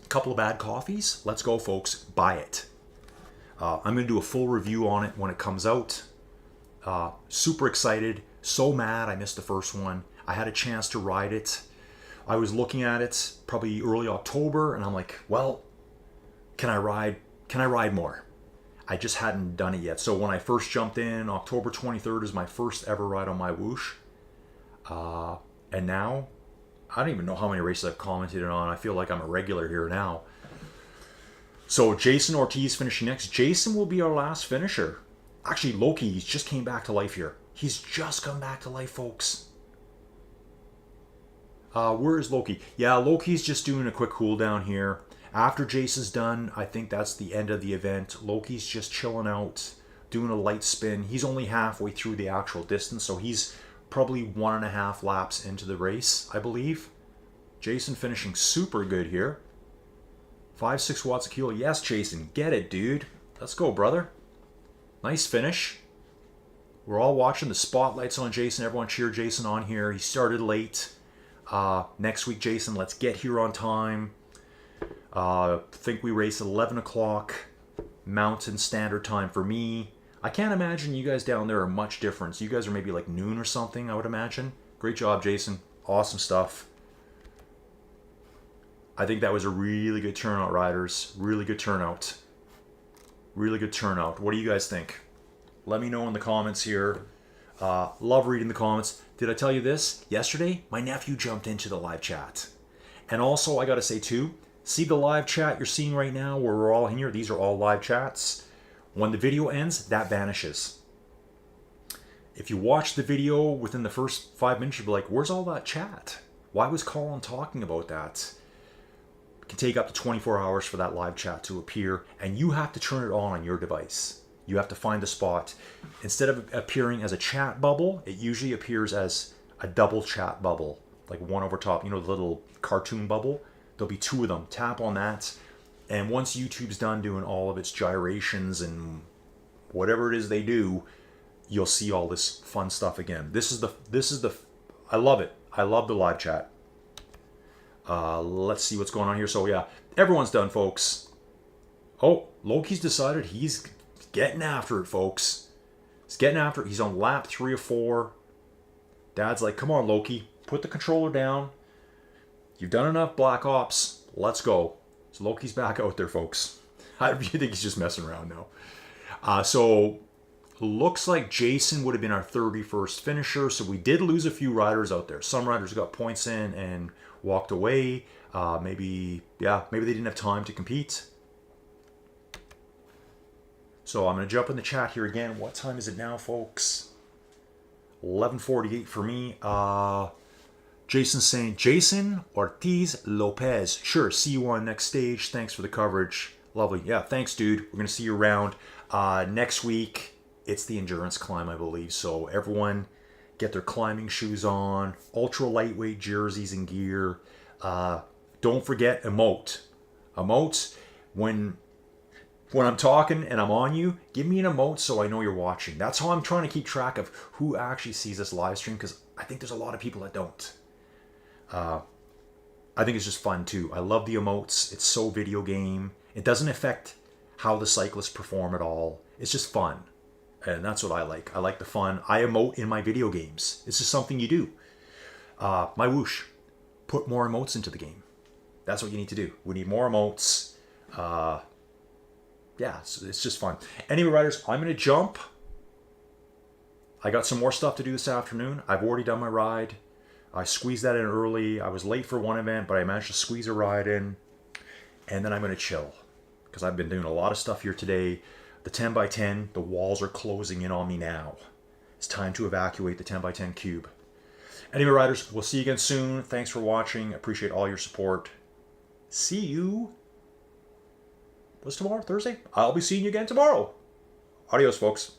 A couple of bad coffees? Let's go, folks. Buy it. I'm going to do a full review on it when it comes out. Super excited. So mad I missed the first one. I had a chance to ride it. I was looking at it probably early October, and I'm like, well, can I ride more? I just hadn't done it yet. So when I first jumped in, October 23rd is my first ever ride on MyWhoosh. And now, I don't even know how many races I've commented on. I feel like I'm a regular here now. So Jason Ortiz finishing next. Jason will be our last finisher. Actually, Loki just came back to life here. He's just come back to life, folks. Where is Loki? Yeah, Loki's just doing a quick cool down here. After Jason's done, I think that's the end of the event. Loki's just chilling out, doing a light spin. He's only halfway through the actual distance, so he's probably 1.5 laps into the race, I believe. Jason finishing super good here. 5-6 watts a kilo. Yes, Jason, get it, dude. Let's go, brother. Nice finish. We're all watching the spotlights on Jason. Everyone cheer Jason on here. He started late. Next week, Jason, let's get here on time. Think we race at 11 o'clock Mountain Standard Time for me. I can't imagine you guys down there are much different. You guys are maybe like noon or something, I would imagine. Great job, Jason. Awesome stuff. I think that was a really good turnout, riders. Really good turnout. Really good turnout. What do you guys think? Let me know in the comments here. Love reading the comments. Did I tell you this? Yesterday, my nephew jumped into the live chat. And also, I got to say too, see the live chat you're seeing right now where we're all in here? These are all live chats. When the video ends, that vanishes. If you watch the video within the first 5 minutes, you'll be like, where's all that chat? Why was Colin talking about that? It can take up to 24 hours for that live chat to appear, and you have to turn it on your device. You have to find the spot. Instead of appearing as a chat bubble, it usually appears as a double chat bubble, like one over top, you know, the little cartoon bubble. There'll be 2 of them. Tap on that. And once YouTube's done doing all of its gyrations and whatever it is they do, you'll see all this fun stuff again. This is the I love it. I love the live chat. Let's see what's going on here. So yeah, everyone's done, folks. Oh, Loki's decided he's getting after it, folks. He's getting after it. He's on lap 3 or 4. Dad's like, come on, Loki, put the controller down. You've done enough Black Ops. Let's go. So Loki's back out there, folks. I think he's just messing around now. So looks like Jason would have been our 31st finisher. So we did lose a few riders out there. Some riders got points in and walked away. Maybe they didn't have time to compete. So I'm going to jump in the chat here again. What time is it now, folks? 11:48 for me. Jason's saying, Jason Ortiz Lopez. Sure, see you on next stage. Thanks for the coverage. Lovely. Yeah, thanks, dude. We're going to see you around. Next week, it's the endurance climb, I believe. So everyone get their climbing shoes on. Ultra lightweight jerseys and gear. Don't forget emote. Emotes, when I'm talking and I'm on you, give me an emote so I know you're watching. That's how I'm trying to keep track of who actually sees this live stream, because I think there's a lot of people that don't. I think it's just fun too. I love the emotes. It's so video game. It doesn't affect how the cyclists perform at all. It's just fun. And that's what I like. I like the fun. I emote in my video games. It's just something you do. MyWhoosh, put more emotes into the game. That's what you need to do. We need more emotes. Yeah, it's just fun. Anyway, riders, I'm going to jump. I got some more stuff to do this afternoon. I've already done my ride. I squeezed that in early. I was late for one event, but I managed to squeeze a ride in. And then I'm going to chill, because I've been doing a lot of stuff here today. The 10x10, the walls are closing in on me now. It's time to evacuate the 10x10 cube. Anyway, riders, we'll see you again soon. Thanks for watching. Appreciate all your support. See you. What's tomorrow? Thursday? I'll be seeing you again tomorrow. Adios, folks.